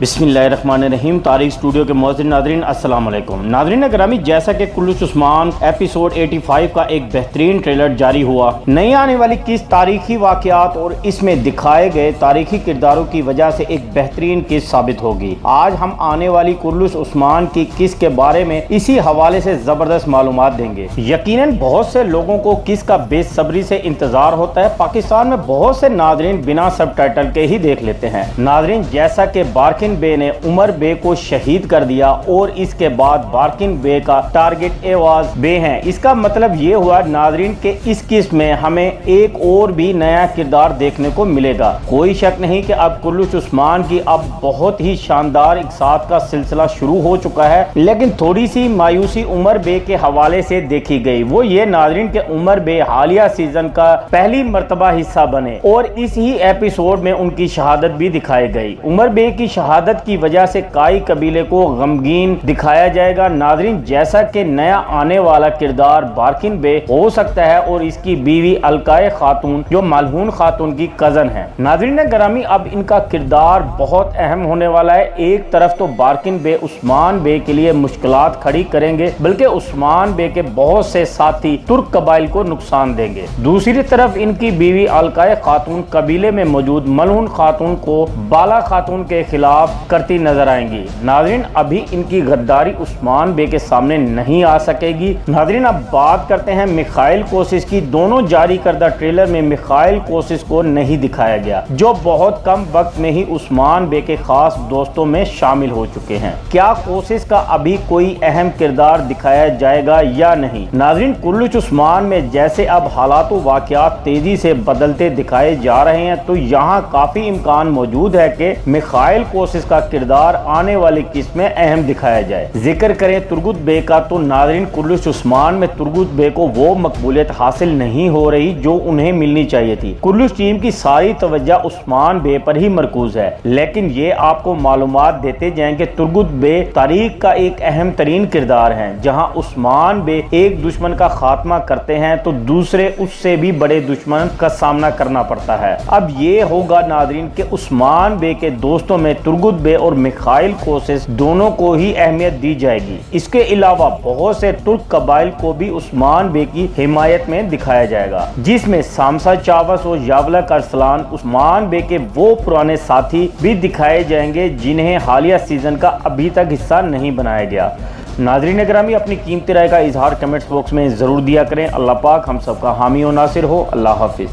बिस्मिल्लाहिर्रहमानिर्रहीम। तारीख स्टूडियो के मौजूद नादरीन अस्सलाम वालेकुम। नादरीन ग्रामी, जैसा कि कुल्लूस उस्मान एपिसोड 85 का एक बेहतरीन ट्रेलर जारी हुआ, नई आने वाली किस तारीखी वाक़यात और इसमें दिखाए गए तारीखी किरदारों की वजह से एक बेहतरीन किस साबित होगी। आज हम आने वाली कुल्लूस उस्मान की किस के बारे में इसी हवाले से ज़बरदस्त मालूमात देंगे। यकीनन बहुत से लोगों को किस का बेसब्री से इंतज़ार होता है। पाकिस्तान में बहुत से नादरीन बिना सबटाइटल के ही देख लेते हैं। नादरीन, जैसा कि बारकिन बे ने उमर बे को शहीद कर दिया और इसके बाद बारकिन बे का टारगेट एवाज बे हैं, इसका मतलब ये हुआ नादरीन के इस किस्म में हमें एक और भी नया किरदार देखने को मिलेगा। कोई शक नहीं कि अब कुल्लूस उस्मान की अब बहुत ही शानदार इकसात का सिलसिला शुरू हो चुका है, लेकिन थोड़ी सी मायूसी उमर बे के हवाले से देखी गई। वो ये नादरीन के उमर बे हालिया सीजन का पहली मर्तबा हिस्सा बने और इस ही एपिसोड में उनकी शहादत भी दिखाई गई। उमर बे की शहादत की वजह से काई कबीले को गमगीन दिखाया जाएगा। नादरीन, जैसा कि नया आने वाला किरदार बारकिन बे हो सकता है और इसकी बीवी अलकाए खातून जो मलहून खातून की कजन है। नादरीन ग्रामी, अब इनका किरदार बहुत अहम होने वाला है। एक तरफ तो बारकिन बे उस्मान बे के लिए मुश्किलात खड़ी करेंगे, बल्कि उस्मान बे के बहुत से साथी तुर्क कबाइल को नुकसान देंगे। दूसरी तरफ इनकी बीवी अलकाए खातून कबीले में मौजूद मलहून खातून को बाला खातून के खिलाफ करती नजर आएंगी। नादरीन, अभी इनकी गद्दारी उस्मान बे के सामने नहीं आ सकेगी। नादरीन, अब बात करते हैं मिखाइल कोसिस की। दोनों जारी करदा ट्रेलर में मिखाइल कोसिस को नहीं दिखाया गया, जो बहुत कम वक्त में ही उस्मान बे के खास दोस्तों में शामिल हो चुके हैं। क्या कोसिस का अभी कोई अहम किरदार दिखाया जाएगा या नहीं? नादरीन, कुल्लूस उस्मान में जैसे अब हालात व वाक़यात तेजी से बदलते दिखाए जा रहे हैं, तो यहाँ काफी इम्कान मौजूद है कि मिखाइल कोसिस का किरदार आने वाली किस्त में अहम दिखाया जाए। जिक्र करें तुर्गुत बे का, तो नादरीन कुल्लूस उस्मान में तुर्गुत बे को वो मकबूलियत हासिल नहीं हो रही जो उन्हें मिलनी चाहिए थी। कुल्लूस टीम की सारी तवज्जो उस्मान बे पर ही मरकूज है, लेकिन ये आपको मालूमात देते जाएंगे तुर्गुत बे तारीख का एक अहम तरीन किरदार है। जहाँ उस्मान बे एक दुश्मन का खात्मा करते हैं तो दूसरे उससे भी बड़े दुश्मन का सामना करना पड़ता है। अब ये होगा नादरीन के उस्मान बे के दोस्तों में तुर्गुत बे और मिखाइल कोसिस दोनों को ही अहमियत दी जाएगी। इसके अलावा बहुत से तुर्क कबाइल को भी उस्मान बे की हिमायत में दिखाया जाएगा, जिसमें सामसा चावस और यावलक अरसलान उस्मान बे के वो पुराने साथी भी दिखाए जाएंगे जिन्हें हालिया सीजन का अभी तक हिस्सा नहीं बनाया गया। नाज़रीन ग्रामी, अपनी कीमती राय का इजहार कमेंट्स बॉक्स में जरूर दिया करें। अल्लाह पाक हम सबका हामी और नासिर हो। अल्लाह हाफिज।